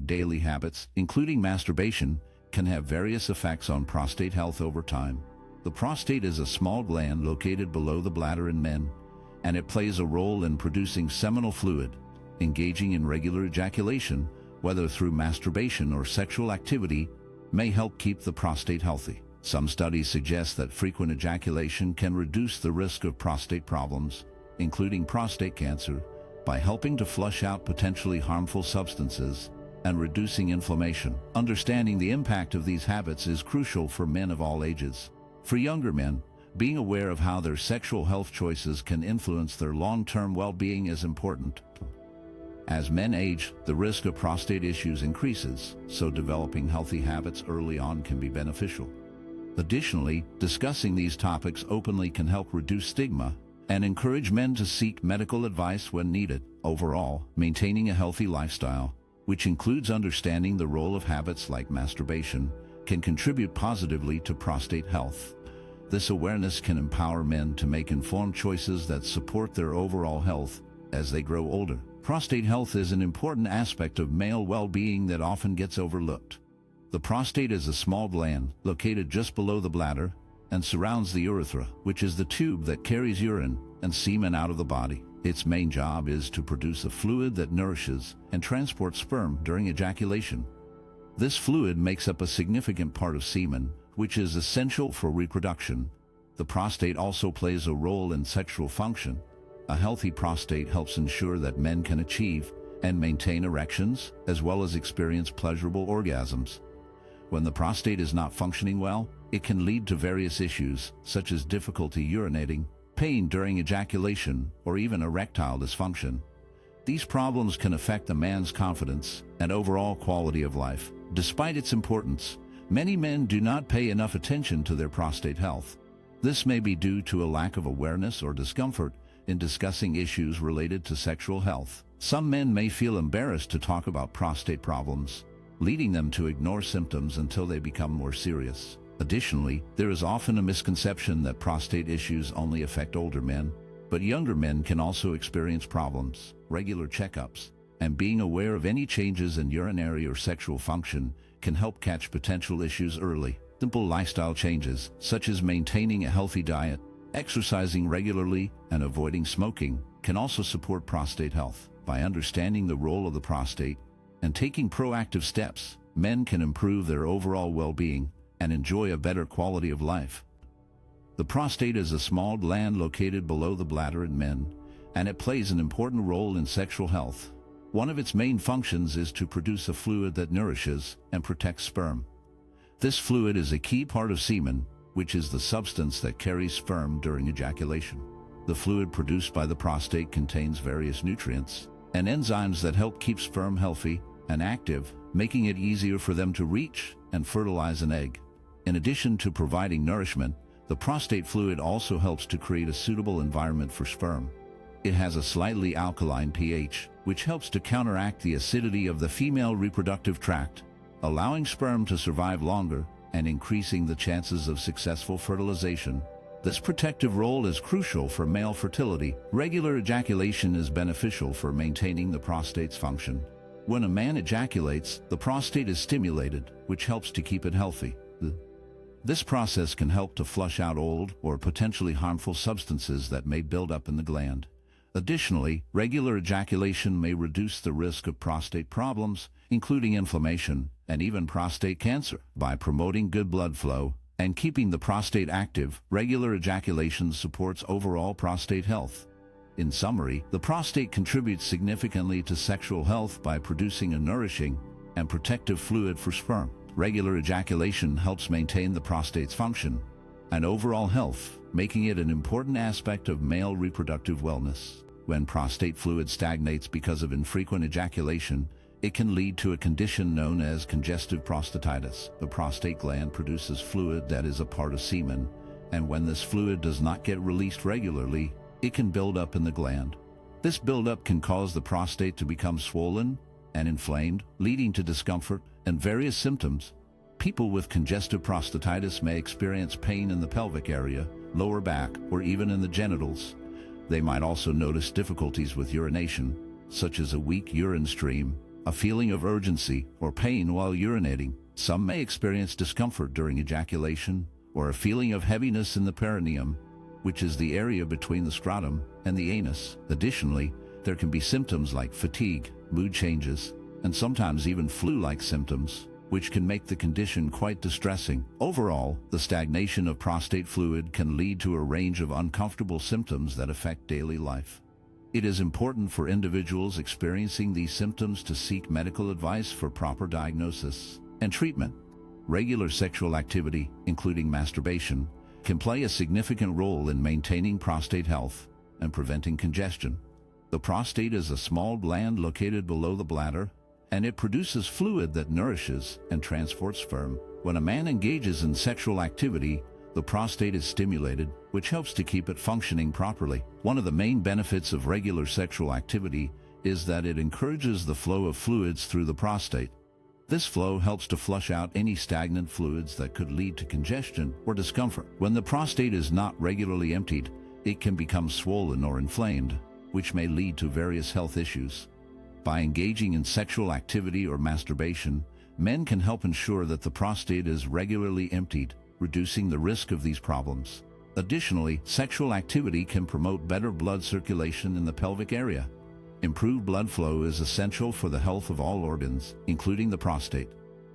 daily habits, including masturbation, can have various effects on prostate health over time. The prostate is a small gland located below the bladder in men, and it plays a role in producing seminal fluid. Engaging in regular ejaculation, whether through masturbation or sexual activity, may help keep the prostate healthy. Some studies suggest that frequent ejaculation can reduce the risk of prostate problems, including prostate cancer, by helping to flush out potentially harmful substances and reducing inflammation. Understanding the impact of these habits is crucial for men of all ages. For younger men, being aware of how their sexual health choices can influence their long-term well-being is important. As men age, the risk of prostate issues increases, so developing healthy habits early on can be beneficial. Additionally, discussing these topics openly can help reduce stigma and encourage men to seek medical advice when needed. Overall, maintaining a healthy lifestyle, which includes understanding the role of habits like masturbation, can contribute positively to prostate health. This awareness can empower men to make informed choices that support their overall health as they grow older. Prostate health is an important aspect of male well-being that often gets overlooked. The prostate is a small gland located just below the bladder and surrounds the urethra, which is the tube that carries urine and semen out of the body. Its main job is to produce a fluid that nourishes and transports sperm during ejaculation. This fluid makes up a significant part of semen, which is essential for reproduction. The prostate also plays a role in sexual function. A healthy prostate helps ensure that men can achieve and maintain erections, as well as experience pleasurable orgasms. When the prostate is not functioning well, it can lead to various issues, such as difficulty urinating, pain during ejaculation, or even erectile dysfunction. These problems can affect a man's confidence and overall quality of life. Despite its importance, many men do not pay enough attention to their prostate health. This may be due to a lack of awareness or discomfort in discussing issues related to sexual health. Some men may feel embarrassed to talk about prostate problems, leading them to ignore symptoms until they become more serious. Additionally, there is often a misconception that prostate issues only affect older men, but younger men can also experience problems. Regular checkups and being aware of any changes in urinary or sexual function can help catch potential issues early. Simple lifestyle changes, such as maintaining a healthy diet, exercising regularly, and avoiding smoking, can also support prostate health. By understanding the role of the prostate and taking proactive steps, men can improve their overall well-being and enjoy a better quality of life. The prostate is a small gland located below the bladder in men, and it plays an important role in sexual health. One of its main functions is to produce a fluid that nourishes and protects sperm. This fluid is a key part of semen, which is the substance that carries sperm during ejaculation. The fluid produced by the prostate contains various nutrients and enzymes that help keep sperm healthy and active, making it easier for them to reach and fertilize an egg. In addition to providing nourishment, the prostate fluid also helps to create a suitable environment for sperm. It has a slightly alkaline pH, which helps to counteract the acidity of the female reproductive tract, allowing sperm to survive longer and increasing the chances of successful fertilization. This protective role is crucial for male fertility. Regular ejaculation is beneficial for maintaining the prostate's function. When a man ejaculates, the prostate is stimulated, which helps to keep it healthy. This process can help to flush out old or potentially harmful substances that may build up in the gland. Additionally, regular ejaculation may reduce the risk of prostate problems, including inflammation and even prostate cancer. By promoting good blood flow and keeping the prostate active, regular ejaculation supports overall prostate health. In summary, the prostate contributes significantly to sexual health by producing a nourishing and protective fluid for sperm. Regular ejaculation helps maintain the prostate's function and overall health, making it an important aspect of male reproductive wellness. When prostate fluid stagnates because of infrequent ejaculation, it can lead to a condition known as congestive prostatitis. The prostate gland produces fluid that is a part of semen, and when this fluid does not get released regularly, it can build up in the gland. This buildup can cause the prostate to become swollen and inflamed, leading to discomfort and various symptoms. People with congestive prostatitis may experience pain in the pelvic area, lower back, or even in the genitals. They might also notice difficulties with urination, such as a weak urine stream, a feeling of urgency or pain while urinating. Some may experience discomfort during ejaculation or a feeling of heaviness in the perineum, which is the area between the scrotum and the anus. Additionally, there can be symptoms like fatigue, mood changes, and sometimes even flu-like symptoms, which can make the condition quite distressing. Overall, the stagnation of prostate fluid can lead to a range of uncomfortable symptoms that affect daily life. It is important for individuals experiencing these symptoms to seek medical advice for proper diagnosis and treatment. Regular sexual activity, including masturbation, can play a significant role in maintaining prostate health and preventing congestion. The prostate is a small gland located below the bladder, and it produces fluid that nourishes and transports sperm. When a man engages in sexual activity, the prostate is stimulated, which helps to keep it functioning properly. One of the main benefits of regular sexual activity is that it encourages the flow of fluids through the prostate. This flow helps to flush out any stagnant fluids that could lead to congestion or discomfort. When the prostate is not regularly emptied, it can become swollen or inflamed, which may lead to various health issues. By engaging in sexual activity or masturbation, men can help ensure that the prostate is regularly emptied, reducing the risk of these problems. Additionally, sexual activity can promote better blood circulation in the pelvic area. Improved blood flow is essential for the health of all organs, including the prostate.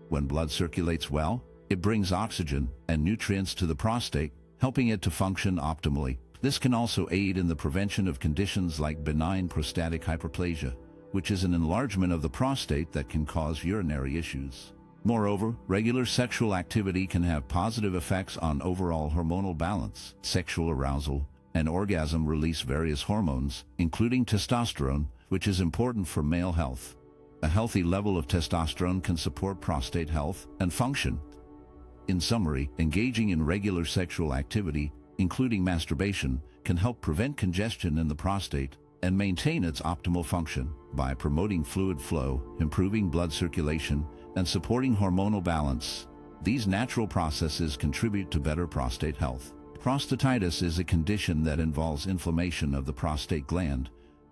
When blood circulates well, it brings oxygen and nutrients to the prostate, helping it to function optimally. This can also aid in the prevention of conditions like benign prostatic hyperplasia, which is an enlargement of the prostate that can cause urinary issues. Moreover, regular sexual activity can have positive effects on overall hormonal balance. Sexual arousal and orgasm release various hormones, including testosterone, which is important for male health. A healthy level of testosterone can support prostate health and function. In summary, engaging in regular sexual activity, including masturbation, can help prevent congestion in the prostate and maintain its optimal function. By promoting fluid flow, improving blood circulation, and supporting hormonal balance, these natural processes contribute to better prostate health. Prostatitis is a condition that involves inflammation of the prostate gland,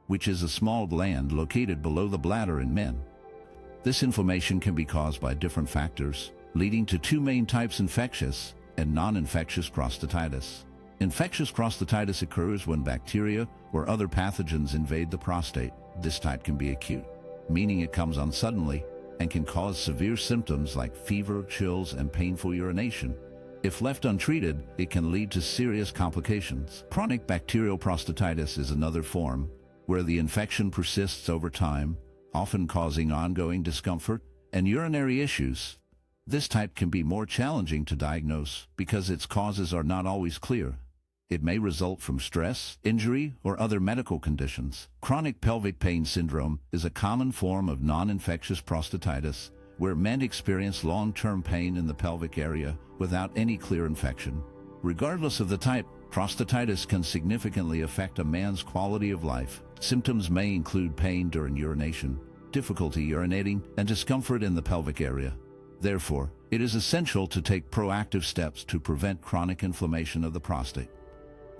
which is a small gland located below the bladder in men. This inflammation can be caused by different factors, leading to two main types: infectious and non-infectious prostatitis. Infectious prostatitis occurs when bacteria or other pathogens invade the prostate. This type can be acute, meaning it comes on suddenly and can cause severe symptoms like fever, chills, and painful urination. If left untreated, it can lead to serious complications. Chronic bacterial prostatitis is another form, where the infection persists over time, often causing ongoing discomfort and urinary issues. This type can be more challenging to diagnose because its causes are not always clear. It may result from stress, injury, or other medical conditions. Chronic pelvic pain syndrome is a common form of non-infectious prostatitis, where men experience long-term pain in the pelvic area without any clear infection. Regardless of the type, prostatitis can significantly affect a man's quality of life. Symptoms may include pain during urination, difficulty urinating, and discomfort in the pelvic area. Therefore, it is essential to take proactive steps to prevent chronic inflammation of the prostate.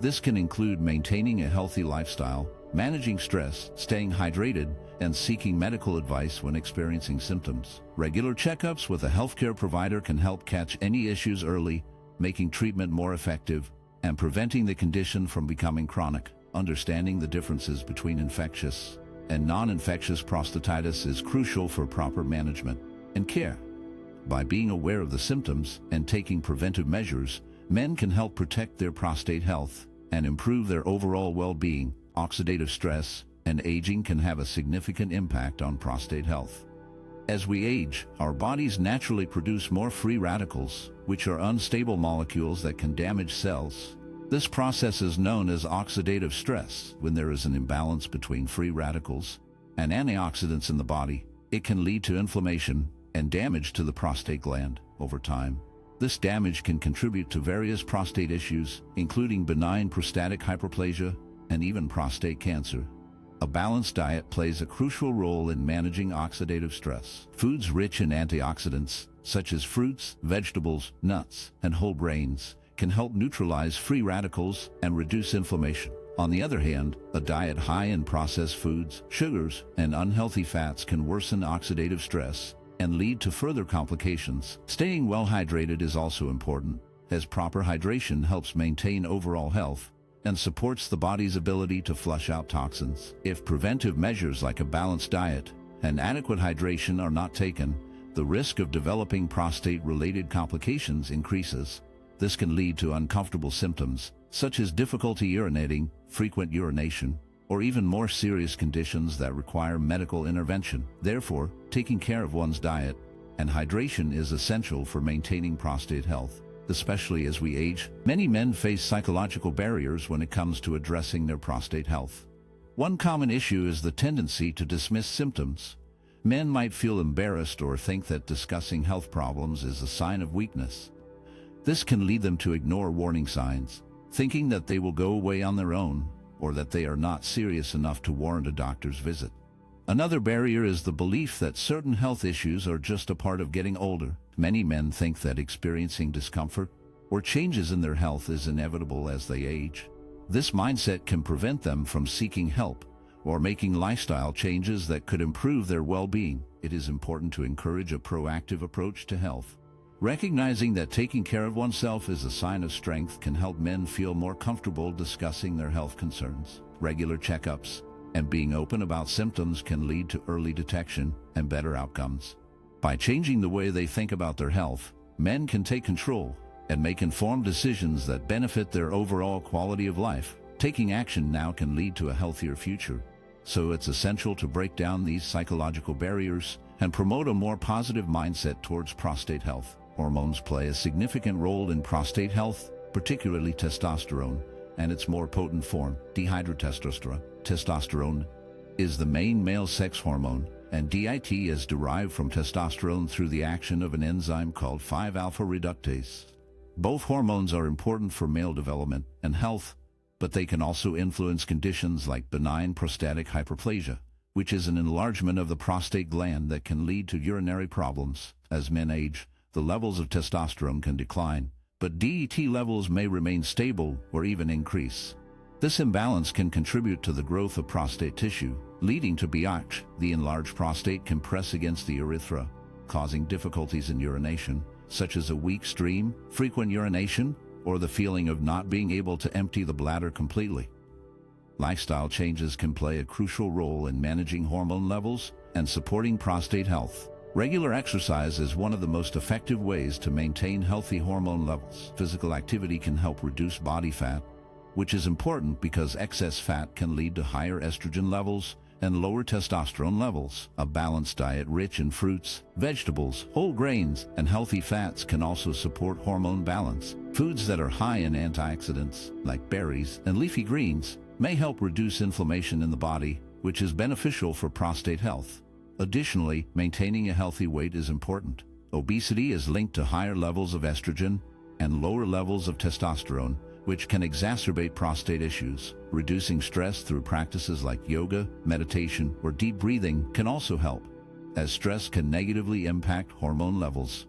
This can include maintaining a healthy lifestyle, managing stress, staying hydrated, and seeking medical advice when experiencing symptoms. Regular checkups with a healthcare provider can help catch any issues early, making treatment more effective, and preventing the condition from becoming chronic. Understanding the differences between infectious and non-infectious prostatitis is crucial for proper management and care. By being aware of the symptoms and taking preventive measures, men can help protect their prostate health and improve their overall well-being. Oxidative stress and aging can have a significant impact on prostate health. As we age, our bodies naturally produce more free radicals, which are unstable molecules that can damage cells. This process is known as oxidative stress. When there is an imbalance between free radicals and antioxidants in the body, it can lead to inflammation and damage to the prostate gland. Over time, this damage can contribute to various prostate issues, including benign prostatic hyperplasia and even prostate cancer. A balanced diet plays a crucial role in managing oxidative stress. Foods rich in antioxidants, such as fruits, vegetables, nuts, and whole grains, can help neutralize free radicals and reduce inflammation. On the other hand, a diet high in processed foods, sugars, and unhealthy fats can worsen oxidative stress and lead to further complications. Staying well hydrated is also important, as proper hydration helps maintain overall health and supports the body's ability to flush out toxins. If preventive measures like a balanced diet and adequate hydration are not taken, the risk of developing prostate-related complications increases. This can lead to uncomfortable symptoms, such as difficulty urinating, frequent urination, or even more serious conditions that require medical intervention. Therefore, taking care of one's diet and hydration is essential for maintaining prostate health. Especially as we age, many men face psychological barriers when it comes to addressing their prostate health. One common issue is the tendency to dismiss symptoms. Men might feel embarrassed or think that discussing health problems is a sign of weakness. This can lead them to ignore warning signs, thinking that they will go away on their own or that they are not serious enough to warrant a doctor's visit. Another barrier is the belief that certain health issues are just a part of getting older. Many men think that experiencing discomfort or changes in their health is inevitable as they age. This mindset can prevent them from seeking help or making lifestyle changes that could improve their well-being. It is important to encourage a proactive approach to health. Recognizing that taking care of oneself is a sign of strength can help men feel more comfortable discussing their health concerns. Regular checkups and being open about symptoms can lead to early detection and better outcomes. By changing the way they think about their health, men can take control and make informed decisions that benefit their overall quality of life. Taking action now can lead to a healthier future. So it's essential to break down these psychological barriers and promote a more positive mindset towards prostate health. Hormones play a significant role in prostate health, particularly testosterone and its more potent form, dihydrotestosterone. Testosterone is the main male sex hormone, and DIT is derived from testosterone through the action of an enzyme called 5-alpha reductase. Both hormones are important for male development and health, but they can also influence conditions like benign prostatic hyperplasia, which is an enlargement of the prostate gland that can lead to urinary problems. As men age, the levels of testosterone can decline, but DET levels may remain stable or even increase. This imbalance can contribute to the growth of prostate tissue, leading to BPH. The enlarged prostate can press against the urethra, causing difficulties in urination, such as a weak stream, frequent urination, or the feeling of not being able to empty the bladder completely. Lifestyle changes can play a crucial role in managing hormone levels and supporting prostate health. Regular exercise is one of the most effective ways to maintain healthy hormone levels. Physical activity can help reduce body fat, which is important because excess fat can lead to higher estrogen levels and lower testosterone levels. A balanced diet rich in fruits, vegetables, whole grains, and healthy fats can also support hormone balance. Foods that are high in antioxidants, like berries and leafy greens, may help reduce inflammation in the body, which is beneficial for prostate health. Additionally, maintaining a healthy weight is important. Obesity is linked to higher levels of estrogen and lower levels of testosterone, which can exacerbate prostate issues. Reducing stress through practices like yoga, meditation, or deep breathing can also help, as stress can negatively impact hormone levels.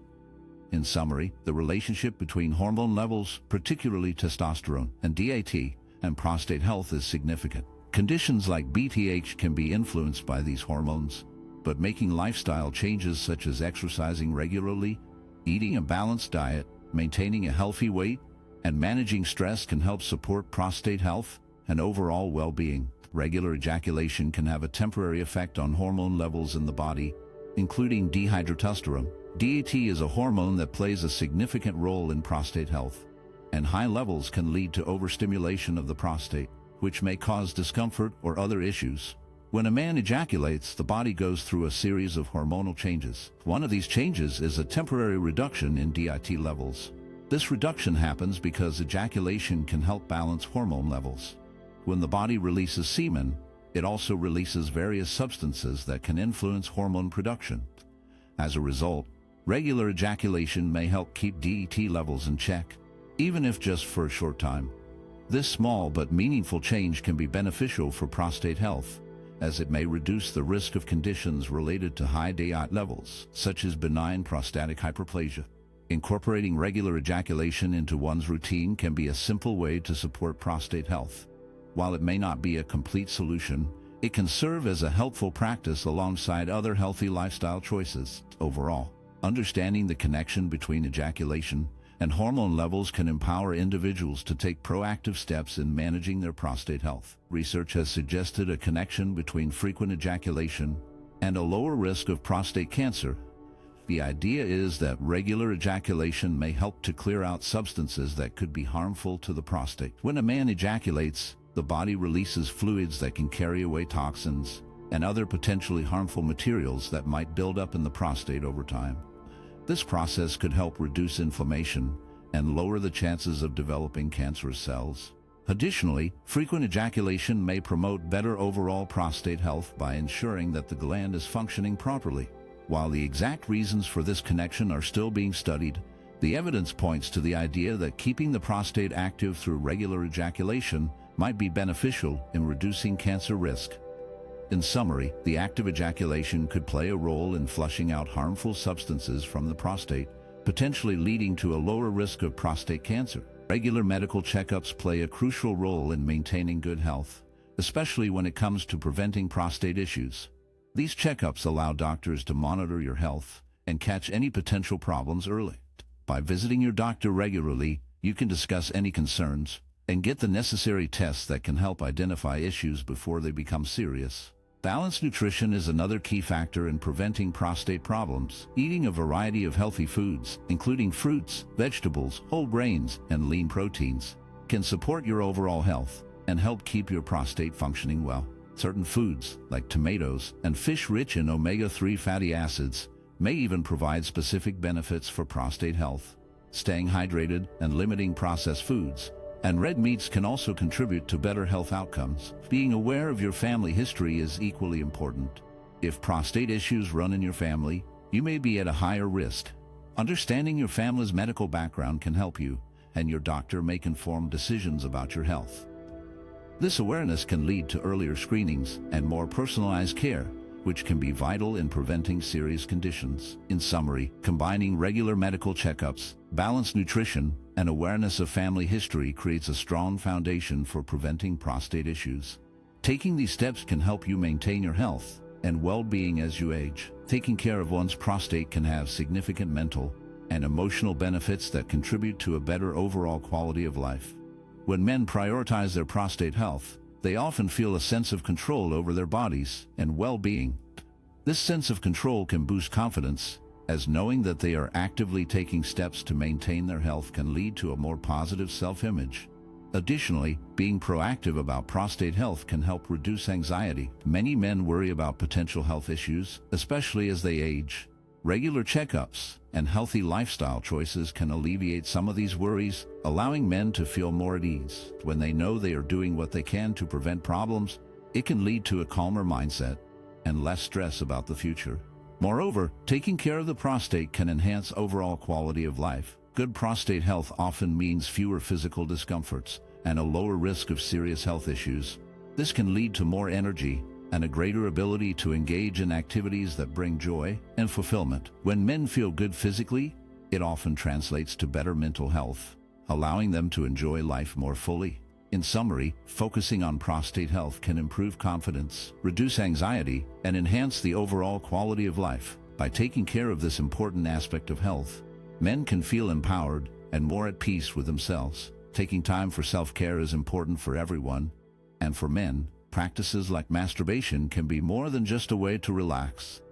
In summary, the relationship between hormone levels, particularly testosterone and DIT, and prostate health is significant. Conditions like BPH can be influenced by these hormones, but making lifestyle changes such as exercising regularly, eating a balanced diet, maintaining a healthy weight, and managing stress can help support prostate health and overall well-being. Regular ejaculation can have a temporary effect on hormone levels in the body, including dihydrotestosterone. DET is a hormone that plays a significant role in prostate health, and high levels can lead to overstimulation of the prostate, which may cause discomfort or other issues. When a man ejaculates, the body goes through a series of hormonal changes. One of these changes is a temporary reduction in DIT levels. This reduction happens because ejaculation can help balance hormone levels. When the body releases semen, it also releases various substances that can influence hormone production. As a result, regular ejaculation may help keep DET levels in check, even if just for a short time. This small but meaningful change can be beneficial for prostate health, as it may reduce the risk of conditions related to high DIT levels, such as benign prostatic hyperplasia. Incorporating regular ejaculation into one's routine can be a simple way to support prostate health. While it may not be a complete solution, it can serve as a helpful practice alongside other healthy lifestyle choices. Overall, understanding the connection between ejaculation and hormone levels can empower individuals to take proactive steps in managing their prostate health. Research has suggested a connection between frequent ejaculation and a lower risk of prostate cancer. The idea is that regular ejaculation may help to clear out substances that could be harmful to the prostate. When a man ejaculates, the body releases fluids that can carry away toxins and other potentially harmful materials that might build up in the prostate over time. This process could help reduce inflammation and lower the chances of developing cancerous cells. Additionally, frequent ejaculation may promote better overall prostate health by ensuring that the gland is functioning properly. While the exact reasons for this connection are still being studied, the evidence points to the idea that keeping the prostate active through regular ejaculation might be beneficial in reducing cancer risk. In summary, the active ejaculation could play a role in flushing out harmful substances from the prostate, potentially leading to a lower risk of prostate cancer. Regular medical checkups play a crucial role in maintaining good health, especially when it comes to preventing prostate issues. These checkups allow doctors to monitor your health and catch any potential problems early. By visiting your doctor regularly, you can discuss any concerns and get the necessary tests that can help identify issues before they become serious. Balanced nutrition is another key factor in preventing prostate problems. Eating a variety of healthy foods, including fruits, vegetables, whole grains, and lean proteins, can support your overall health and help keep your prostate functioning well. Certain foods, like tomatoes and fish rich in omega-3 fatty acids, may even provide specific benefits for prostate health. Staying hydrated and limiting processed foods and red meats can also contribute to better health outcomes. Being aware of your family history is equally important. If prostate issues run in your family, you may be at a higher risk. Understanding your family's medical background can help you, and your doctor make informed decisions about your health. This awareness can lead to earlier screenings and more personalized care, which can be vital in preventing serious conditions. In summary, combining regular medical checkups, balanced nutrition, and awareness of family history creates a strong foundation for preventing prostate issues. Taking these steps can help you maintain your health and well-being as you age. Taking care of one's prostate can have significant mental and emotional benefits that contribute to a better overall quality of life. When men prioritize their prostate health, they often feel a sense of control over their bodies and well-being. This sense of control can boost confidence, as knowing that they are actively taking steps to maintain their health can lead to a more positive self-image. Additionally, being proactive about prostate health can help reduce anxiety. Many men worry about potential health issues, especially as they age. Regular checkups and healthy lifestyle choices can alleviate some of these worries, allowing men to feel more at ease. When they know they are doing what they can to prevent problems, it can lead to a calmer mindset and less stress about the future. Moreover, taking care of the prostate can enhance overall quality of life. Good prostate health often means fewer physical discomforts and a lower risk of serious health issues. This can lead to more energy and a greater ability to engage in activities that bring joy and fulfillment. When men feel good physically, it often translates to better mental health, allowing them to enjoy life more fully. In summary, focusing on prostate health can improve confidence, reduce anxiety, and enhance the overall quality of life. By taking care of this important aspect of health, men can feel empowered and more at peace with themselves. Taking time for self-care is important for everyone, and for men, practices like masturbation can be more than just a way to relax.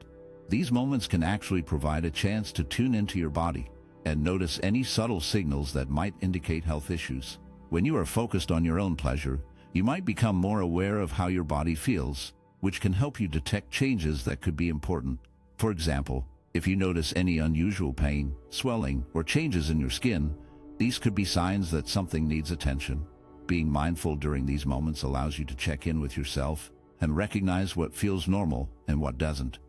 These moments can actually provide a chance to tune into your body and notice any subtle signals that might indicate health issues. When you are focused on your own pleasure, you might become more aware of how your body feels, which can help you detect changes that could be important. For example, if you notice any unusual pain, swelling, or changes in your skin, these could be signs that something needs attention. Being mindful during these moments allows you to check in with yourself and recognize what feels normal and what doesn't.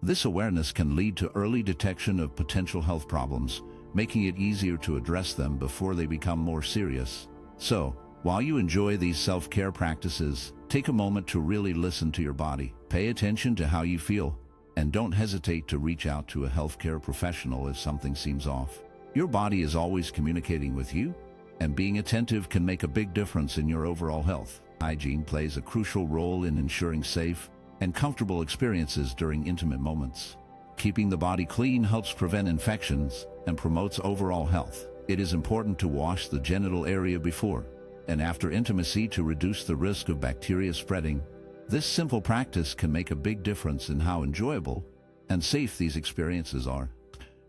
This awareness can lead to early detection of potential health problems, making it easier to address them before they become more serious. So, while you enjoy these self-care practices, take a moment to really listen to your body. Pay attention to how you feel, and don't hesitate to reach out to a healthcare professional if something seems off. Your body is always communicating with you, and being attentive can make a big difference in your overall health. Hygiene plays a crucial role in ensuring safe and comfortable experiences during intimate moments. Keeping the body clean helps prevent infections and promotes overall health. It is important to wash the genital area before and after intimacy to reduce the risk of bacteria spreading. This simple practice can make a big difference in how enjoyable and safe these experiences are.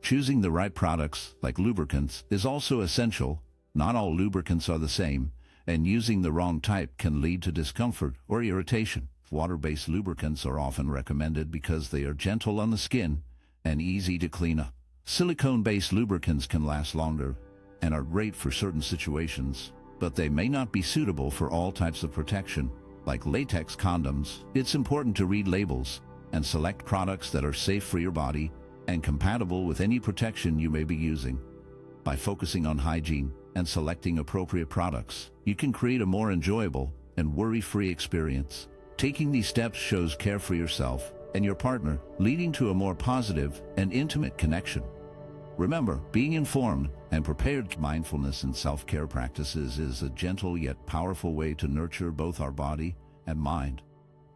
Choosing the right products, like lubricants, is also essential. Not all lubricants are the same, and using the wrong type can lead to discomfort or irritation. Water-based lubricants are often recommended because they are gentle on the skin and easy to clean up. Silicone-based lubricants can last longer and are great for certain situations, but they may not be suitable for all types of protection. Like latex condoms, it's important to read labels and select products that are safe for your body and compatible with any protection you may be using. By focusing on hygiene and selecting appropriate products, you can create a more enjoyable and worry-free experience. Taking these steps shows care for yourself and your partner, leading to a more positive and intimate connection. Remember, being informed and prepared. Mindfulness and self-care practices is a gentle yet powerful way to nurture both our body and mind.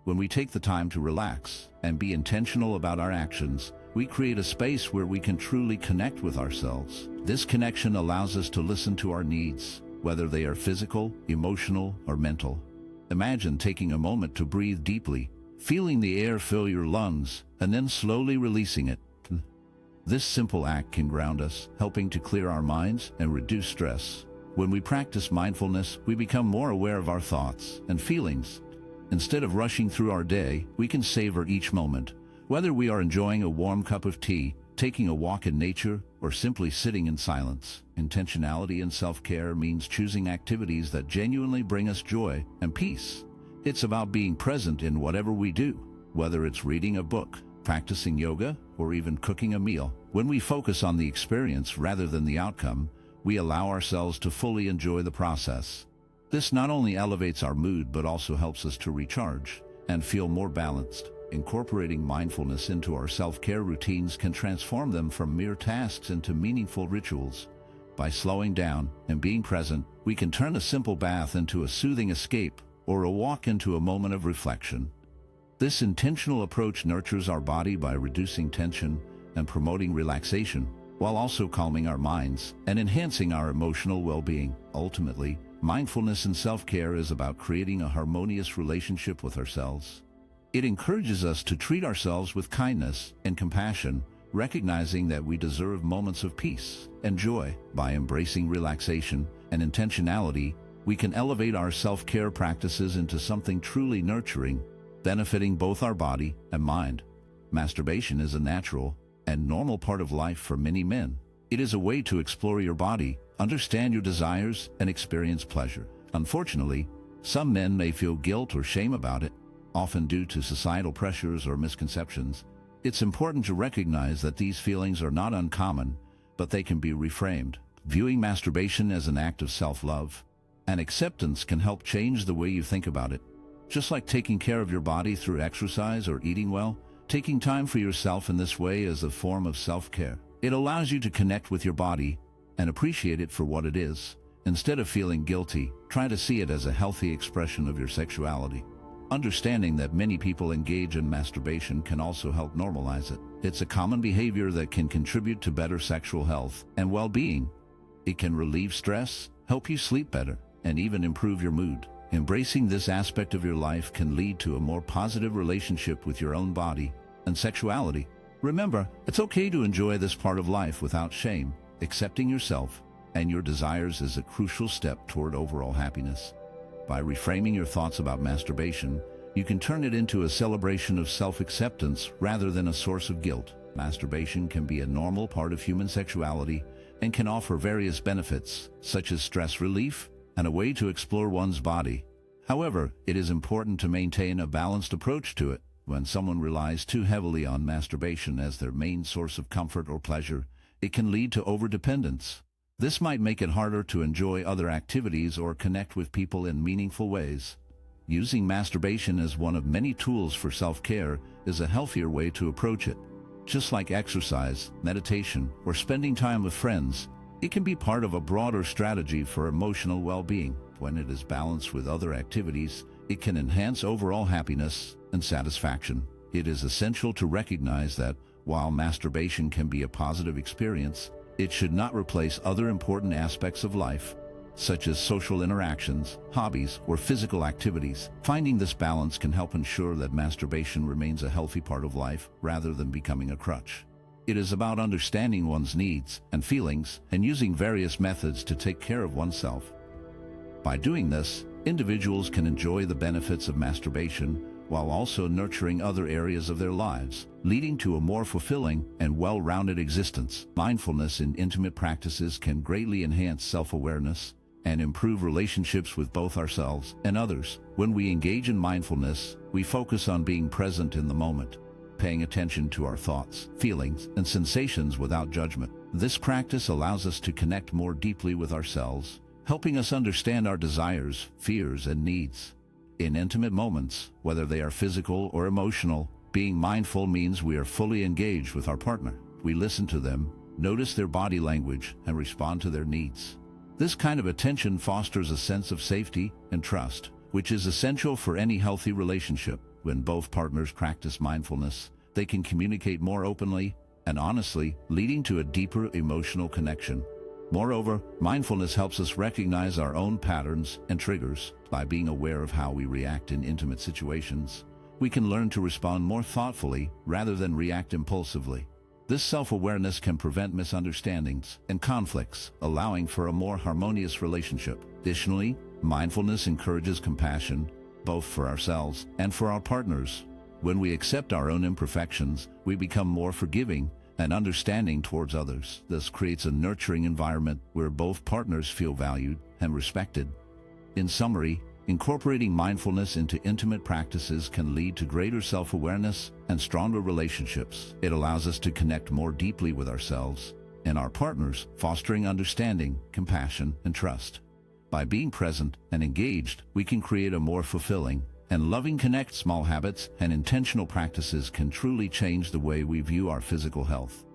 When we take the time to relax and be intentional about our actions, we create a space where we can truly connect with ourselves. This connection allows us to listen to our needs, whether they are physical, emotional, or mental. Imagine taking a moment to breathe deeply, feeling the air fill your lungs, and then slowly releasing it. This simple act can ground us, helping to clear our minds and reduce stress. When we practice mindfulness, we become more aware of our thoughts and feelings. Instead of rushing through our day, we can savor each moment. Whether we are enjoying a warm cup of tea, taking a walk in nature, or simply sitting in silence, intentionality and self-care means choosing activities that genuinely bring us joy and peace. It's about being present in whatever we do, whether it's reading a book, practicing yoga, or even cooking a meal. When we focus on the experience rather than the outcome, we allow ourselves to fully enjoy the process. This not only elevates our mood but also helps us to recharge and feel more balanced. Incorporating mindfulness into our self-care routines can transform them from mere tasks into meaningful rituals. By slowing down and being present, we can turn a simple bath into a soothing escape or a walk into a moment of reflection. This intentional approach nurtures our body by reducing tension and promoting relaxation, while also calming our minds and enhancing our emotional well-being. Ultimately, mindfulness and self-care is about creating a harmonious relationship with ourselves. It encourages us to treat ourselves with kindness and compassion, recognizing that we deserve moments of peace and joy. By embracing relaxation and intentionality, we can elevate our self-care practices into something truly nurturing, benefiting both our body and mind. Masturbation is a natural and normal part of life for many men. It is a way to explore your body, understand your desires, and experience pleasure. Unfortunately, some men may feel guilt or shame about it, often due to societal pressures or misconceptions. It's important to recognize that these feelings are not uncommon, but they can be reframed. Viewing masturbation as an act of self-love and acceptance can help change the way you think about it. Just like taking care of your body through exercise or eating well, taking time for yourself in this way is a form of self-care. It allows you to connect with your body and appreciate it for what it is. Instead of feeling guilty, try to see it as a healthy expression of your sexuality. Understanding that many people engage in masturbation can also help normalize it. It's a common behavior that can contribute to better sexual health and well-being. It can relieve stress, help you sleep better, and even improve your mood. Embracing this aspect of your life can lead to a more positive relationship with your own body and sexuality. Remember, it's okay to enjoy this part of life without shame. Accepting yourself and your desires is a crucial step toward overall happiness. By reframing your thoughts about masturbation, you can turn it into a celebration of self-acceptance rather than a source of guilt. Masturbation can be a normal part of human sexuality and can offer various benefits, such as stress relief and a way to explore one's body. However, it is important to maintain a balanced approach to it. When someone relies too heavily on masturbation as their main source of comfort or pleasure, it can lead to overdependence. This might make it harder to enjoy other activities or connect with people in meaningful ways. Using masturbation as one of many tools for self-care is a healthier way to approach it. Just like exercise, meditation, or spending time with friends, it can be part of a broader strategy for emotional well-being. when it is balanced with other activities, it can enhance overall happiness and satisfaction. It is essential to recognize that while masturbation can be a positive experience, it should not replace other important aspects of life, such as social interactions, hobbies, or physical activities. Finding this balance can help ensure that masturbation remains a healthy part of life rather than becoming a crutch. It is about understanding one's needs and feelings and using various methods to take care of oneself. By doing this, individuals can enjoy the benefits of masturbation while also nurturing other areas of their lives, leading to a more fulfilling and well-rounded existence. Mindfulness in intimate practices can greatly enhance self-awareness and improve relationships with both ourselves and others. When we engage in mindfulness, we focus on being present in the moment, paying attention to our thoughts, feelings, and sensations without judgment. This practice allows us to connect more deeply with ourselves, helping us understand our desires, fears, and needs. In intimate moments, whether they are physical or emotional, being mindful means we are fully engaged with our partner. We listen to them, notice their body language, and respond to their needs. This kind of attention fosters a sense of safety and trust, which is essential for any healthy relationship. When both partners practice mindfulness, they can communicate more openly and honestly, leading to a deeper emotional connection. Moreover, mindfulness helps us recognize our own patterns and triggers. By being aware of how we react in intimate situations, we can learn to respond more thoughtfully rather than react impulsively. This self-awareness can prevent misunderstandings and conflicts, allowing for a more harmonious relationship. Additionally, mindfulness encourages compassion, both for ourselves and for our partners. When we accept our own imperfections, we become more forgiving and understanding towards others. This creates a nurturing environment where both partners feel valued and respected. In summary, incorporating mindfulness into intimate practices can lead to greater self-awareness and stronger relationships. It allows us to connect more deeply with ourselves and our partners, fostering understanding, compassion, and trust. By being present and engaged, we can create a more fulfilling and loving connect. Small habits and intentional practices can truly change the way we view our physical health.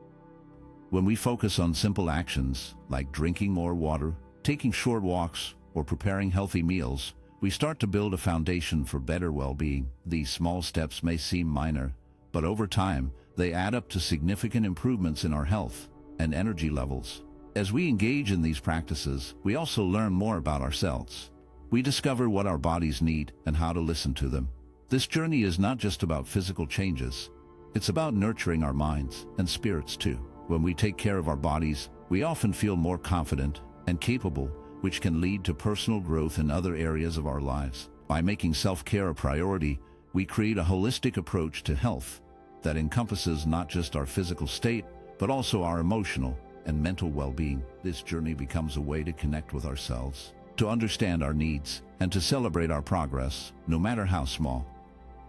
When we focus on simple actions like drinking more water, taking short walks, or preparing healthy meals, we start to build a foundation for better well-being. These small steps may seem minor, but over time, they add up to significant improvements in our health and energy levels. As we engage in these practices, we also learn more about ourselves. We discover what our bodies need and how to listen to them. This journey is not just about physical changes. It's about nurturing our minds and spirits too. When we take care of our bodies, we often feel more confident and capable, which can lead to personal growth in other areas of our lives. By making self-care a priority, we create a holistic approach to health that encompasses not just our physical state, but also our emotional and mental well-being. This journey becomes a way to connect with ourselves, to understand our needs, and to celebrate our progress, no matter how small.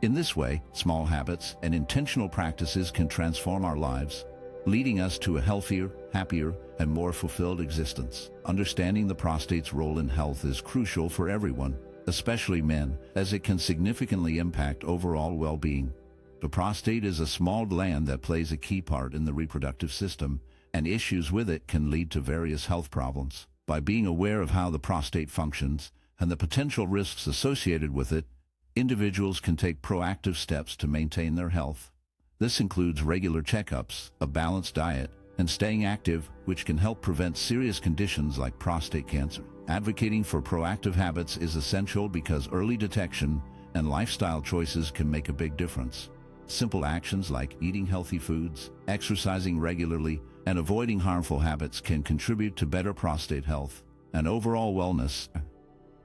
In this way, small habits and intentional practices can transform our lives, leading us to a healthier, happier, and more fulfilled existence. Understanding the prostate's role in health is crucial for everyone, especially men, as it can significantly impact overall well-being. The prostate is a small gland that plays a key part in the reproductive system, and issues with it can lead to various health problems. By being aware of how the prostate functions and the potential risks associated with it, individuals can take proactive steps to maintain their health. This includes regular checkups, a balanced diet, and staying active, which can help prevent serious conditions like prostate cancer. Advocating for proactive habits is essential because early detection and lifestyle choices can make a big difference. Simple actions like eating healthy foods, exercising regularly, and avoiding harmful habits can contribute to better prostate health and overall wellness.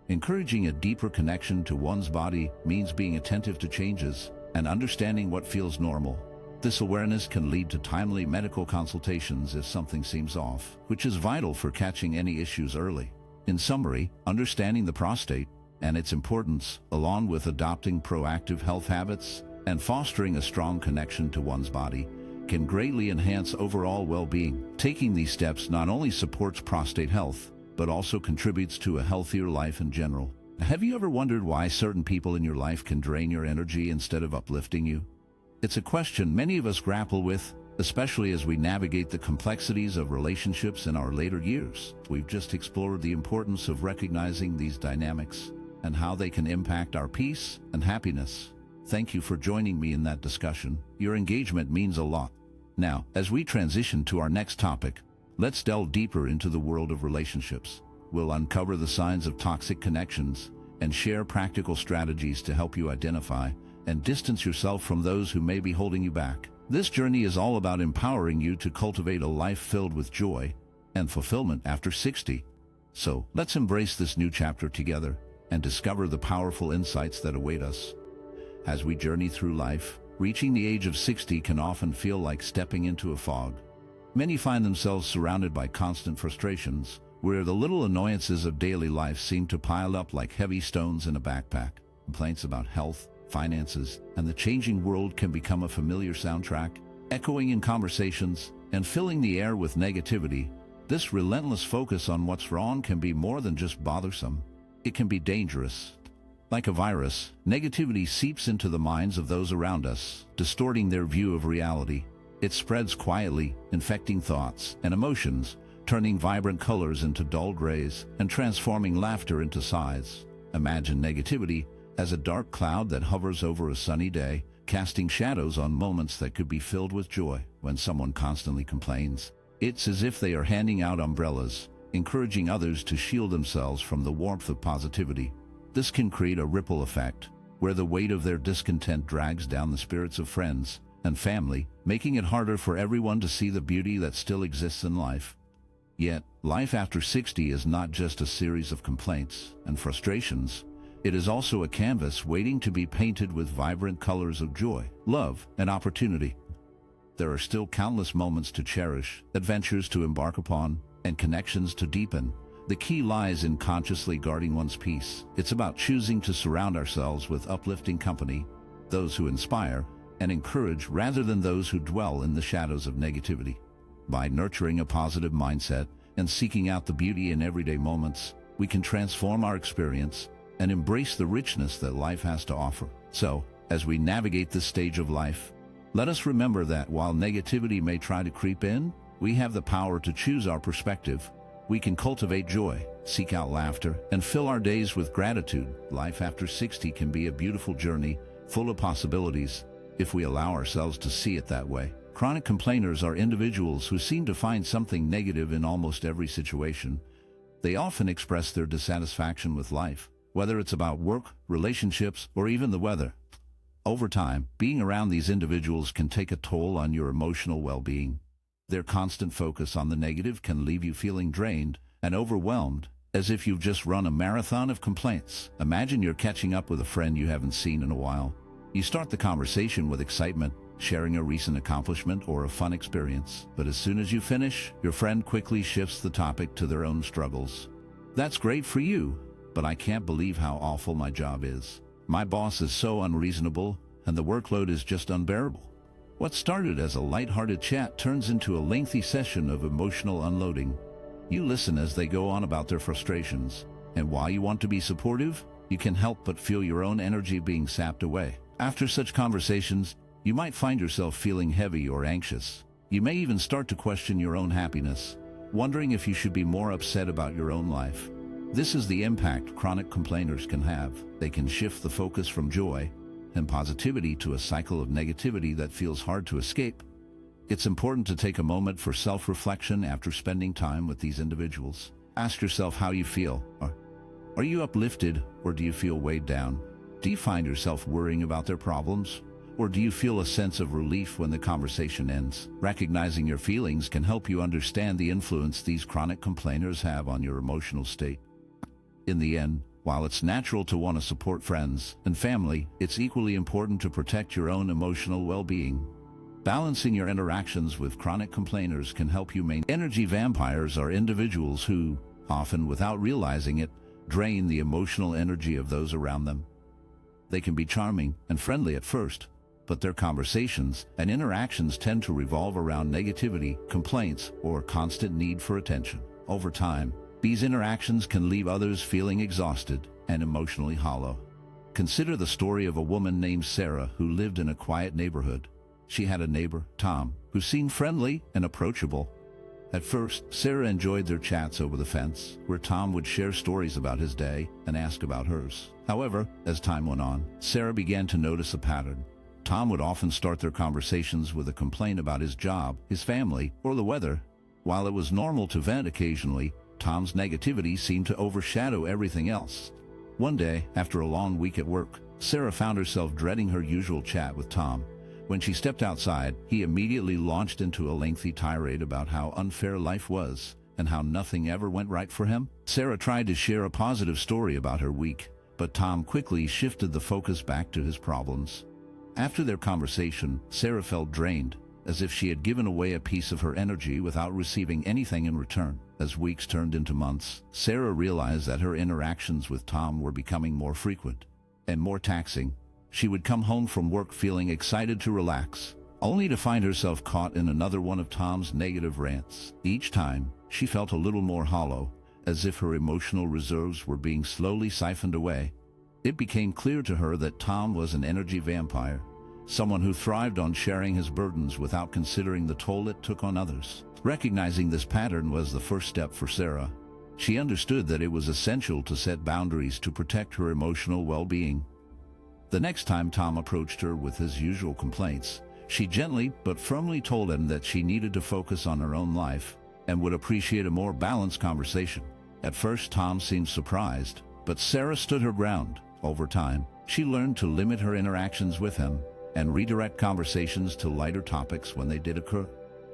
Encouraging a deeper connection to one's body means being attentive to changes and understanding what feels normal. This awareness can lead to timely medical consultations if something seems off, which is vital for catching any issues early. In summary, understanding the prostate and its importance, along with adopting proactive health habits and fostering a strong connection to one's body, can greatly enhance overall well-being. Taking these steps not only supports prostate health, but also contributes to a healthier life in general. Have you ever wondered why certain people in your life can drain your energy instead of uplifting you? It's a question many of us grapple with, especially as we navigate the complexities of relationships in our later years. We've just explored the importance of recognizing these dynamics and how they can impact our peace and happiness. Thank you for joining me in that discussion. Your engagement means a lot. Now, as we transition to our next topic, let's delve deeper into the world of relationships. We'll uncover the signs of toxic connections and share practical strategies to help you identify and distance yourself from those who may be holding you back. This journey is all about empowering you to cultivate a life filled with joy and fulfillment after 60. So, let's embrace this new chapter together and discover the powerful insights that await us. As we journey through life, reaching the age of 60 can often feel like stepping into a fog. Many find themselves surrounded by constant frustrations, where the little annoyances of daily life seem to pile up like heavy stones in a backpack. Complaints about health, finances, and the changing world can become a familiar soundtrack, echoing in conversations and filling the air with negativity. This relentless focus on what's wrong can be more than just bothersome. It can be dangerous. Like a virus, negativity seeps into the minds of those around us, distorting their view of reality. It spreads quietly, infecting thoughts and emotions, turning vibrant colors into dull grays and transforming laughter into sighs. Imagine negativity as a dark cloud that hovers over a sunny day, casting shadows on moments that could be filled with joy. When someone constantly complains, it's as if they are handing out umbrellas, encouraging others to shield themselves from the warmth of positivity. This can create a ripple effect, where the weight of their discontent drags down the spirits of friends and family, making it harder for everyone to see the beauty that still exists in life. Yet, life after 60 is not just a series of complaints and frustrations. It is also a canvas waiting to be painted with vibrant colors of joy, love, and opportunity. There are still countless moments to cherish, adventures to embark upon, and connections to deepen. The key lies in consciously guarding one's peace. It's about choosing to surround ourselves with uplifting company, those who inspire and encourage rather than those who dwell in the shadows of negativity. By nurturing a positive mindset and seeking out the beauty in everyday moments, we can transform our experience and embrace the richness that life has to offer. So, as we navigate this stage of life, let us remember that while negativity may try to creep in, we have the power to choose our perspective. We can cultivate joy, seek out laughter, and fill our days with gratitude. Life after 60 can be a beautiful journey, full of possibilities, if we allow ourselves to see it that way. Chronic complainers are individuals who seem to find something negative in almost every situation. They often express their dissatisfaction with life, whether it's about work, relationships, or even the weather. Over time, being around these individuals can take a toll on your emotional well-being. Their constant focus on the negative can leave you feeling drained and overwhelmed, as if you've just run a marathon of complaints. Imagine you're catching up with a friend you haven't seen in a while. You start the conversation with excitement, sharing a recent accomplishment or a fun experience. But as soon as you finish, your friend quickly shifts the topic to their own struggles. That's great for you, but I can't believe how awful my job is. My boss is so unreasonable, and the workload is just unbearable. What started as a lighthearted chat turns into a lengthy session of emotional unloading. You listen as they go on about their frustrations, and while you want to be supportive, you can help but feel your own energy being sapped away. After such conversations, you might find yourself feeling heavy or anxious. You may even start to question your own happiness, wondering if you should be more upset about your own life. This is the impact chronic complainers can have. They can shift the focus from joy and positivity to a cycle of negativity that feels hard to escape. It's important to take a moment for self-reflection after spending time with these individuals. Ask yourself how you feel. Are you uplifted, or do you feel weighed down? Do you find yourself worrying about their problems? Or do you feel a sense of relief when the conversation ends? Recognizing your feelings can help you understand the influence these chronic complainers have on your emotional state. In the end, while it's natural to want to support friends and family, it's equally important to protect your own emotional well-being. Balancing your interactions with chronic complainers can help you maintain. Energy vampires are individuals who, often without realizing it, drain the emotional energy of those around them. They can be charming and friendly at first, but their conversations and interactions tend to revolve around negativity, complaints, or constant need for attention. Over time, these interactions can leave others feeling exhausted and emotionally hollow. Consider the story of a woman named Sarah who lived in a quiet neighborhood. She had a neighbor, Tom, who seemed friendly and approachable. At first, Sarah enjoyed their chats over the fence, where Tom would share stories about his day and ask about hers. However, as time went on, Sarah began to notice a pattern. Tom would often start their conversations with a complaint about his job, his family, or the weather. While it was normal to vent occasionally, Tom's negativity seemed to overshadow everything else. One day, after a long week at work, Sarah found herself dreading her usual chat with Tom. When she stepped outside, he immediately launched into a lengthy tirade about how unfair life was and how nothing ever went right for him. Sarah tried to share a positive story about her week, but Tom quickly shifted the focus back to his problems. After their conversation, Sarah felt drained, as if she had given away a piece of her energy without receiving anything in return. As weeks turned into months, Sarah realized that her interactions with Tom were becoming more frequent and more taxing. She would come home from work feeling excited to relax, only to find herself caught in another one of Tom's negative rants. Each time, she felt a little more hollow, as if her emotional reserves were being slowly siphoned away. It became clear to her that Tom was an energy vampire, someone who thrived on sharing his burdens without considering the toll it took on others. Recognizing this pattern was the first step for Sarah. She understood that it was essential to set boundaries to protect her emotional well-being. The next time Tom approached her with his usual complaints, she gently but firmly told him that she needed to focus on her own life and would appreciate a more balanced conversation. At first, Tom seemed surprised, but Sarah stood her ground. Over time, she learned to limit her interactions with him and redirect conversations to lighter topics when they did occur.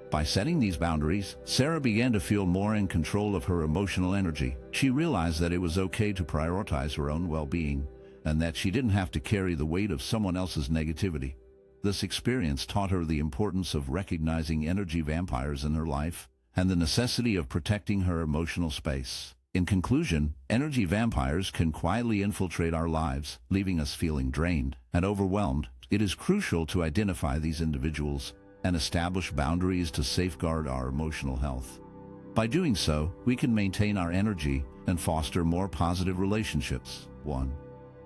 By setting these boundaries, Sarah began to feel more in control of her emotional energy. She realized that it was okay to prioritize her own well-being, and that she didn't have to carry the weight of someone else's negativity. This experience taught her the importance of recognizing energy vampires in her life and the necessity of protecting her emotional space. In conclusion, energy vampires can quietly infiltrate our lives, leaving us feeling drained and overwhelmed. It is crucial to identify these individuals and establish boundaries to safeguard our emotional health. By doing so, we can maintain our energy and foster more positive relationships. 1.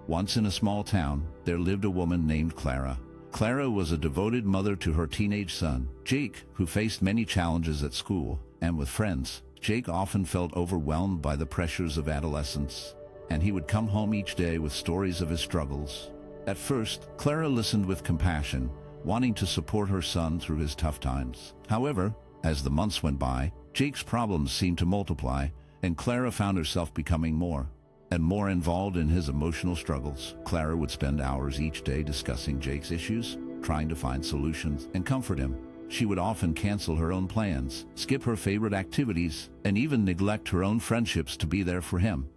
Once in a small town, there lived a woman named Clara. Clara was a devoted mother to her teenage son, Jake, who faced many challenges at school and with friends. Jake often felt overwhelmed by the pressures of adolescence, and he would come home each day with stories of his struggles. At first, Clara listened with compassion, wanting to support her son through his tough times. However, as the months went by, Jake's problems seemed to multiply, and Clara found herself becoming more and more involved in his emotional struggles. Clara would spend hours each day discussing Jake's issues, trying to find solutions and comfort him. She would often cancel her own plans, skip her favorite activities, and even neglect her own friendships to be there for him.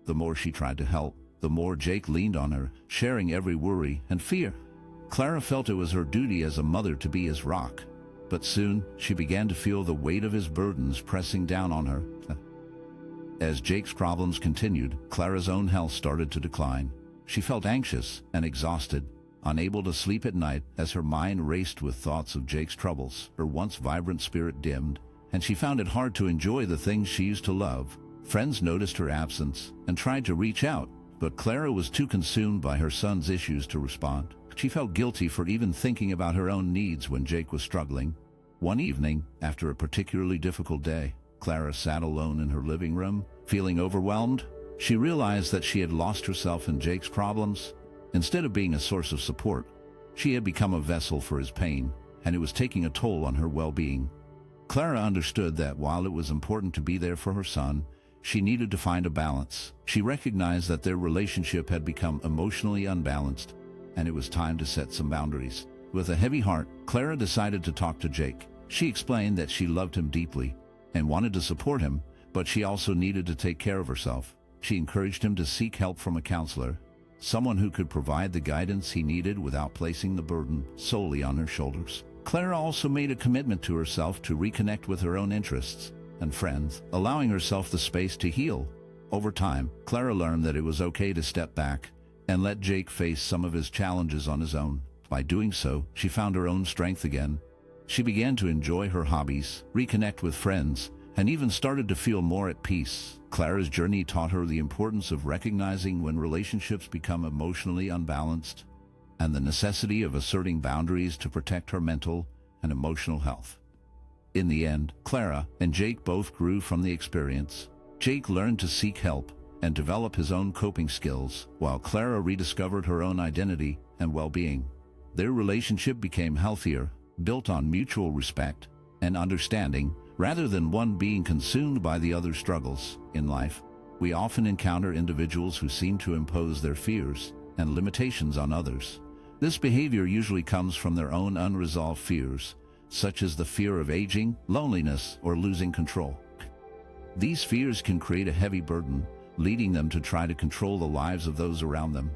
The more she tried to help, the more Jake leaned on her, sharing every worry and fear. Clara felt it was her duty as a mother to be his rock, but soon she began to feel the weight of his burdens pressing down on her. As Jake's problems continued, Clara's own health started to decline. She felt anxious and exhausted, unable to sleep at night as her mind raced with thoughts of Jake's troubles. Her once vibrant spirit dimmed, and she found it hard to enjoy the things she used to love. Friends noticed her absence and tried to reach out, but Clara was too consumed by her son's issues to respond. She felt guilty for even thinking about her own needs when Jake was struggling. One evening, after a particularly difficult day, Clara sat alone in her living room, feeling overwhelmed. She realized that she had lost herself in Jake's problems. Instead of being a source of support, she had become a vessel for his pain, and it was taking a toll on her well-being. Clara understood that while it was important to be there for her son, she needed to find a balance. She recognized that their relationship had become emotionally unbalanced, and it was time to set some boundaries. With a heavy heart, Clara decided to talk to Jake. She explained that she loved him deeply and wanted to support him, but she also needed to take care of herself. She encouraged him to seek help from a counselor, someone who could provide the guidance he needed without placing the burden solely on her shoulders. Clara also made a commitment to herself to reconnect with her own interests and friends, allowing herself the space to heal. Over time, Clara learned that it was okay to step back and let Jake face some of his challenges on his own. By doing so, she found her own strength again. She began to enjoy her hobbies, reconnect with friends, and even started to feel more at peace. Clara's journey taught her the importance of recognizing when relationships become emotionally unbalanced, and the necessity of asserting boundaries to protect her mental and emotional health. In the end, Clara and Jake both grew from the experience. Jake learned to seek help and develop his own coping skills, while Clara rediscovered her own identity and well-being. Their relationship became healthier, built on mutual respect and understanding, rather than one being consumed by the other's struggles. In life, we often encounter individuals who seem to impose their fears and limitations on others. This behavior usually comes from their own unresolved fears, such as the fear of aging, loneliness, or losing control. These fears can create a heavy burden, leading them to try to control the lives of those around them.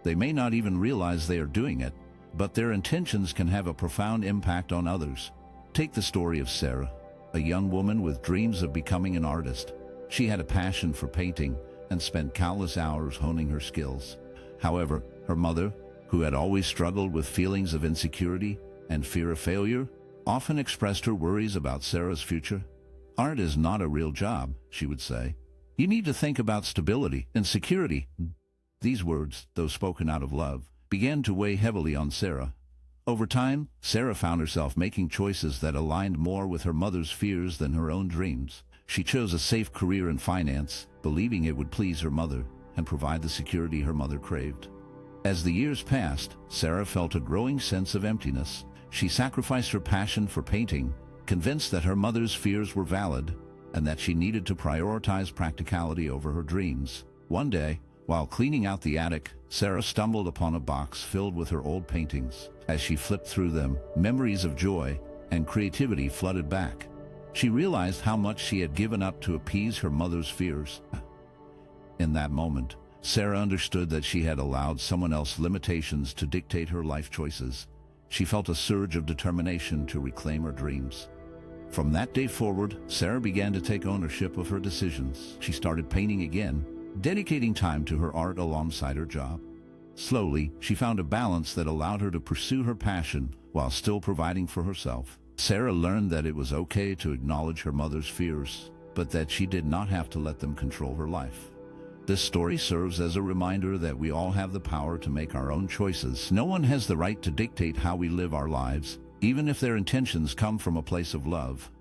They may not even realize they are doing it, but their intentions can have a profound impact on others. Take the story of Sarah, a young woman with dreams of becoming an artist. She had a passion for painting and spent countless hours honing her skills. However, her mother, who had always struggled with feelings of insecurity and fear of failure, often expressed her worries about Sarah's future. "Art is not a real job," she would say. "You need to think about stability and security." These words, though spoken out of love, began to weigh heavily on Sarah. Over time, Sarah found herself making choices that aligned more with her mother's fears than her own dreams. She chose a safe career in finance, believing it would please her mother and provide the security her mother craved. As the years passed, Sarah felt a growing sense of emptiness. She sacrificed her passion for painting, convinced that her mother's fears were valid and that she needed to prioritize practicality over her dreams. One day, while cleaning out the attic, Sarah stumbled upon a box filled with her old paintings. As she flipped through them, memories of joy and creativity flooded back. She realized how much she had given up to appease her mother's fears. In that moment, Sarah understood that she had allowed someone else's limitations to dictate her life choices. She felt a surge of determination to reclaim her dreams. From that day forward, Sarah began to take ownership of her decisions. She started painting again, dedicating time to her art alongside her job. Slowly, she found a balance that allowed her to pursue her passion while still providing for herself. Sarah learned that it was okay to acknowledge her mother's fears, but that she did not have to let them control her life. This story serves as a reminder that we all have the power to make our own choices. No one has the right to dictate how we live our lives, even if their intentions come from a place of love.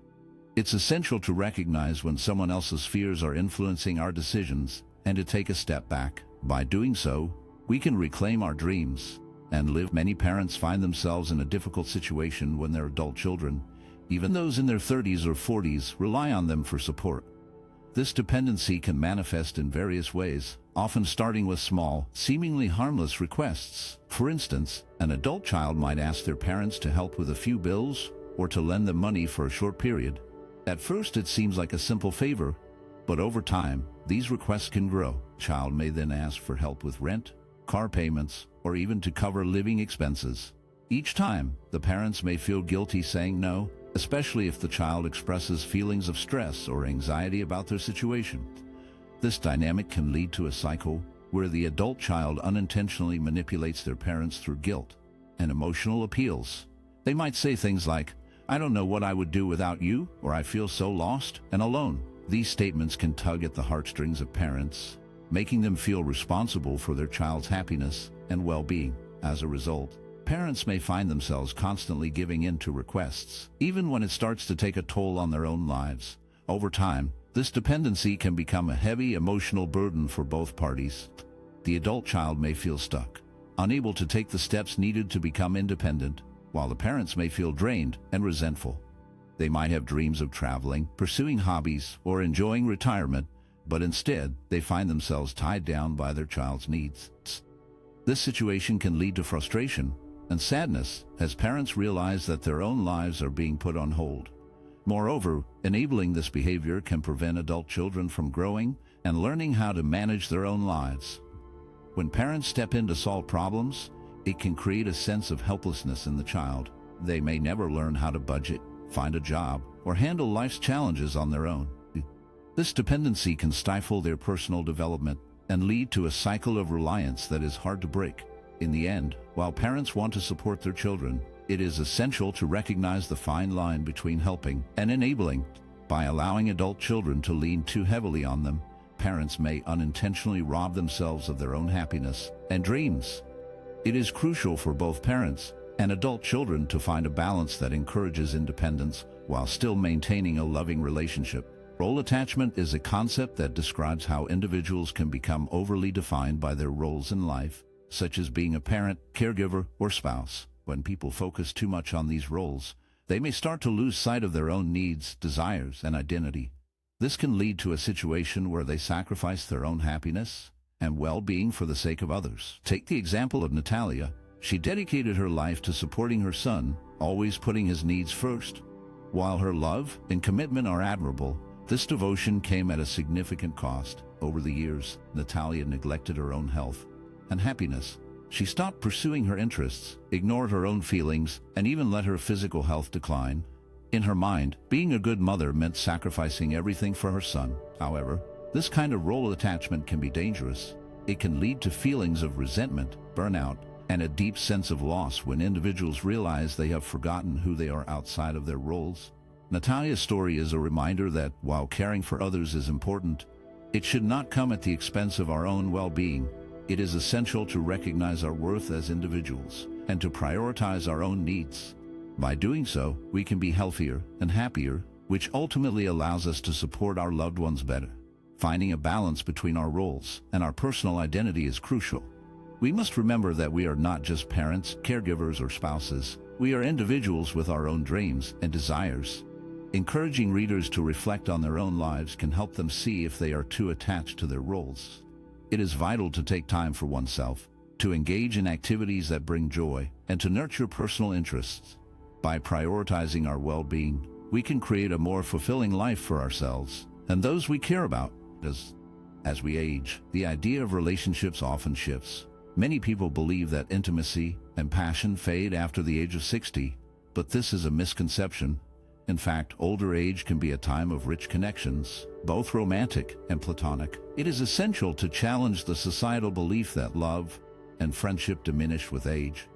It's essential to recognize when someone else's fears are influencing our decisions and to take a step back. By doing so, we can reclaim our dreams and live. Many parents find themselves in a difficult situation when their adult children, even those in their 30s or 40s, rely on them for support. This dependency can manifest in various ways, often starting with small, seemingly harmless requests. For instance, an adult child might ask their parents to help with a few bills or to lend them money for a short period. At first, it seems like a simple favor, but over time, these requests can grow. Child may then ask for help with rent, car payments, or even to cover living expenses. Each time, the parents may feel guilty saying no, especially if the child expresses feelings of stress or anxiety about their situation. This dynamic can lead to a cycle where the adult child unintentionally manipulates their parents through guilt and emotional appeals. They might say things like, "I don't know what I would do without you," or "I feel so lost and alone." These statements can tug at the heartstrings of parents, making them feel responsible for their child's happiness and well-being. As a result, parents may find themselves constantly giving in to requests, even when it starts to take a toll on their own lives. Over time, this dependency can become a heavy emotional burden for both parties. The adult child may feel stuck, unable to take the steps needed to become independent, while the parents may feel drained and resentful. They might have dreams of traveling, pursuing hobbies, or enjoying retirement, but instead, they find themselves tied down by their child's needs. This situation can lead to frustration and sadness as parents realize that their own lives are being put on hold. Moreover, enabling this behavior can prevent adult children from growing and learning how to manage their own lives. When parents step in to solve problems, it can create a sense of helplessness in the child. They may never learn how to budget, find a job, or handle life's challenges on their own. This dependency can stifle their personal development and lead to a cycle of reliance that is hard to break. In the end, while parents want to support their children, it is essential to recognize the fine line between helping and enabling. By allowing adult children to lean too heavily on them, parents may unintentionally rob themselves of their own happiness and dreams. It is crucial for both parents and adult children to find a balance that encourages independence while still maintaining a loving relationship. Role attachment is a concept that describes how individuals can become overly defined by their roles in life, such as being a parent, caregiver, or spouse. When people focus too much on these roles, they may start to lose sight of their own needs, desires, and identity. This can lead to a situation where they sacrifice their own happiness and well-being for the sake of others. Take the example of Natalia. She dedicated her life to supporting her son, always putting his needs first. While her love and commitment are admirable, this devotion came at a significant cost. Over the years, Natalia neglected her own health and happiness. She stopped pursuing her interests, ignored her own feelings, and even let her physical health decline. In her mind, being a good mother meant sacrificing everything for her son. However, this kind of role attachment can be dangerous. It can lead to feelings of resentment, burnout, and a deep sense of loss when individuals realize they have forgotten who they are outside of their roles. Natalia's story is a reminder that while caring for others is important, it should not come at the expense of our own well-being. It is essential to recognize our worth as individuals and to prioritize our own needs. By doing so, we can be healthier and happier, which ultimately allows us to support our loved ones better. Finding a balance between our roles and our personal identity is crucial. We must remember that we are not just parents, caregivers, or spouses. We are individuals with our own dreams and desires. Encouraging readers to reflect on their own lives can help them see if they are too attached to their roles. It is vital to take time for oneself, to engage in activities that bring joy, and to nurture personal interests. By prioritizing our well-being, we can create a more fulfilling life for ourselves and those we care about. As we age, the idea of relationships often shifts. Many people believe that intimacy and passion fade after the age of 60, but this is a misconception. In fact, older age can be a time of rich connections, both romantic and platonic. It is essential to challenge the societal belief that love and friendship diminish with age.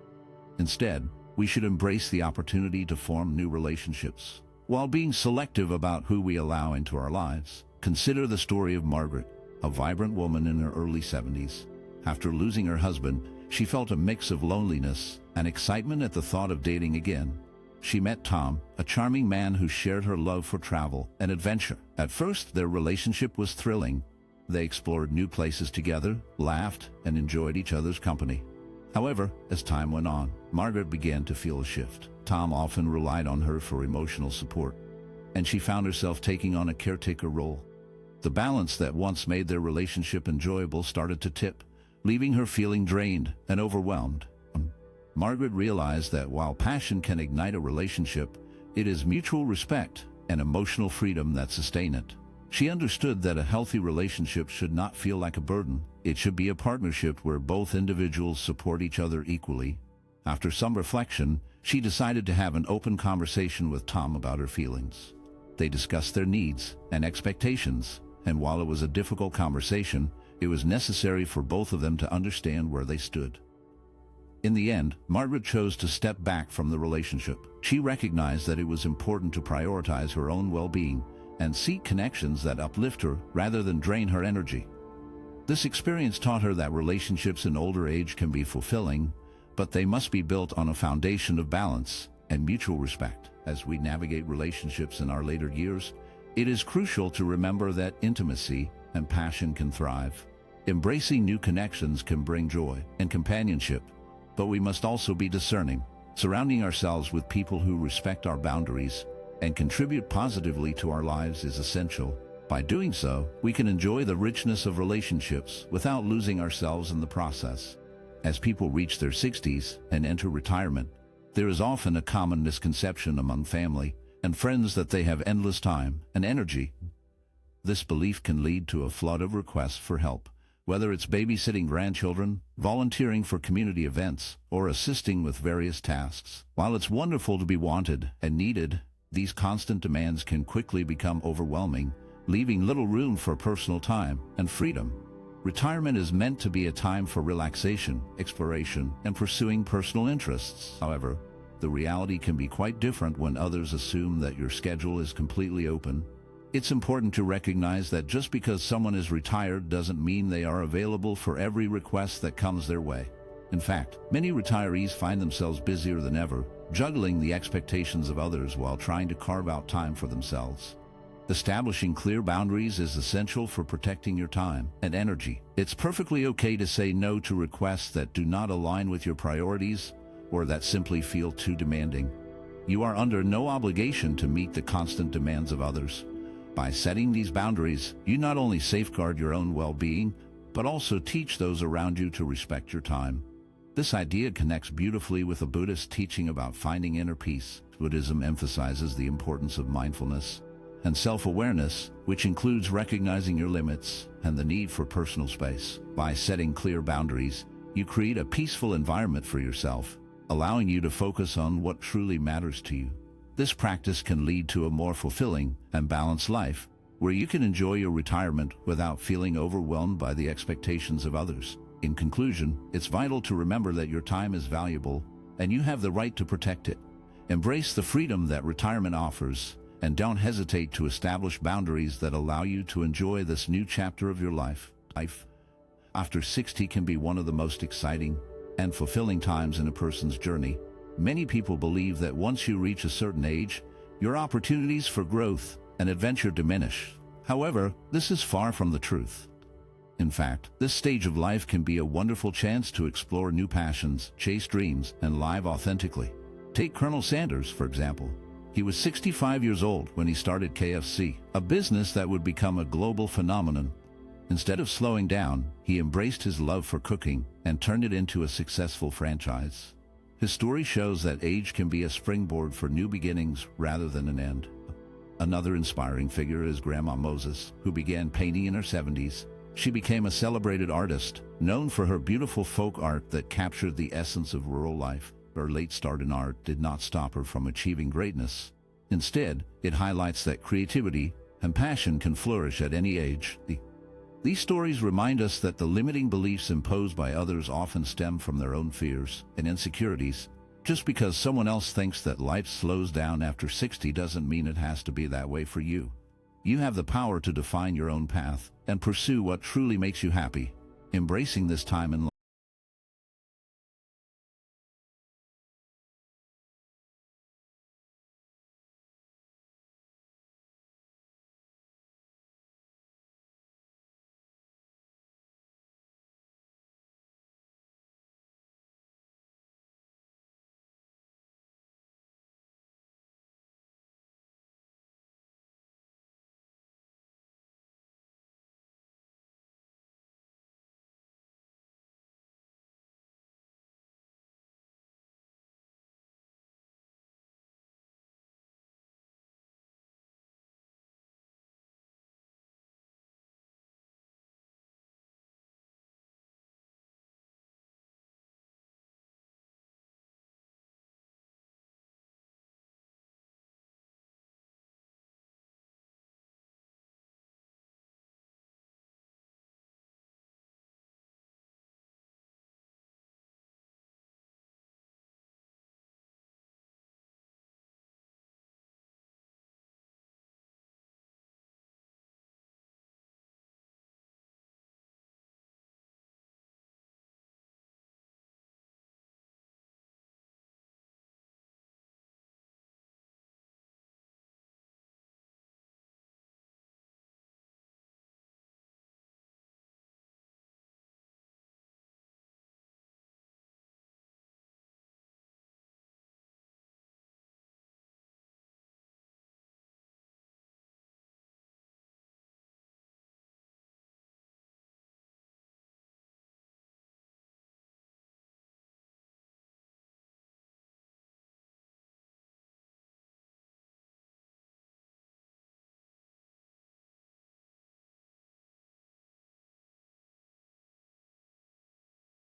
Instead, we should embrace the opportunity to form new relationships, while being selective about who we allow into our lives. Consider the story of Margaret, a vibrant woman in her early 70s. After losing her husband, she felt a mix of loneliness and excitement at the thought of dating again. She met Tom, a charming man who shared her love for travel and adventure. At first, their relationship was thrilling. They explored new places together, laughed, and enjoyed each other's company. However, as time went on, Margaret began to feel a shift. Tom often relied on her for emotional support, and she found herself taking on a caretaker role. The balance that once made their relationship enjoyable started to tip, leaving her feeling drained and overwhelmed. Margaret realized that while passion can ignite a relationship, it is mutual respect and emotional freedom that sustain it. She understood that a healthy relationship should not feel like a burden. It should be a partnership where both individuals support each other equally. After some reflection, she decided to have an open conversation with Tom about her feelings. They discussed their needs and expectations, and while it was a difficult conversation, it was necessary for both of them to understand where they stood. In the end, Margaret chose to step back from the relationship. She recognized that it was important to prioritize her own well-being and seek connections that uplift her rather than drain her energy. This experience taught her that relationships in older age can be fulfilling, but they must be built on a foundation of balance and mutual respect. As we navigate relationships in our later years, it is crucial to remember that intimacy and passion can thrive. Embracing new connections can bring joy and companionship, but we must also be discerning. Surrounding ourselves with people who respect our boundaries and contribute positively to our lives is essential. By doing so, we can enjoy the richness of relationships without losing ourselves in the process. As people reach their 60s and enter retirement, there is often a common misconception among family and friends that they have endless time and energy. This belief can lead to a flood of requests for help, whether it's babysitting grandchildren, volunteering for community events, or assisting with various tasks. While it's wonderful to be wanted and needed, these constant demands can quickly become overwhelming, leaving little room for personal time and freedom. Retirement is meant to be a time for relaxation, exploration, and pursuing personal interests. However, the reality can be quite different when others assume that your schedule is completely open. It's important to recognize that just because someone is retired doesn't mean they are available for every request that comes their way. In fact, many retirees find themselves busier than ever, juggling the expectations of others while trying to carve out time for themselves. Establishing clear boundaries is essential for protecting your time and energy. It's perfectly okay to say no to requests that do not align with your priorities or that simply feel too demanding. You are under no obligation to meet the constant demands of others. By setting these boundaries, you not only safeguard your own well-being, but also teach those around you to respect your time. This idea connects beautifully with a Buddhist teaching about finding inner peace. Buddhism emphasizes the importance of mindfulness and self-awareness, which includes recognizing your limits and the need for personal space. By setting clear boundaries, you create a peaceful environment for yourself, allowing you to focus on what truly matters to you. This practice can lead to a more fulfilling and balanced life, where you can enjoy your retirement without feeling overwhelmed by the expectations of others. In conclusion, it's vital to remember that your time is valuable and you have the right to protect it. Embrace the freedom that retirement offers and don't hesitate to establish boundaries that allow you to enjoy this new chapter of your life. After 60 can be one of the most exciting and fulfilling times in a person's journey. Many people believe that once you reach a certain age, your opportunities for growth and adventure diminish. However, this is far from the truth. In fact, this stage of life can be a wonderful chance to explore new passions, chase dreams, and live authentically. Take Colonel Sanders, for example. He was 65 years old when he started KFC, a business that would become a global phenomenon. Instead of slowing down, he embraced his love for cooking and turned it into a successful franchise. His story shows that age can be a springboard for new beginnings rather than an end. Another inspiring figure is Grandma Moses, who began painting in her 70s. She became a celebrated artist, known for her beautiful folk art that captured the essence of rural life. Her late start in art did not stop her from achieving greatness. Instead, it highlights that creativity and passion can flourish at any age. These stories remind us that the limiting beliefs imposed by others often stem from their own fears and insecurities. Just because someone else thinks that life slows down after 60 doesn't mean it has to be that way for you. You have the power to define your own path and pursue what truly makes you happy. Embracing this time in life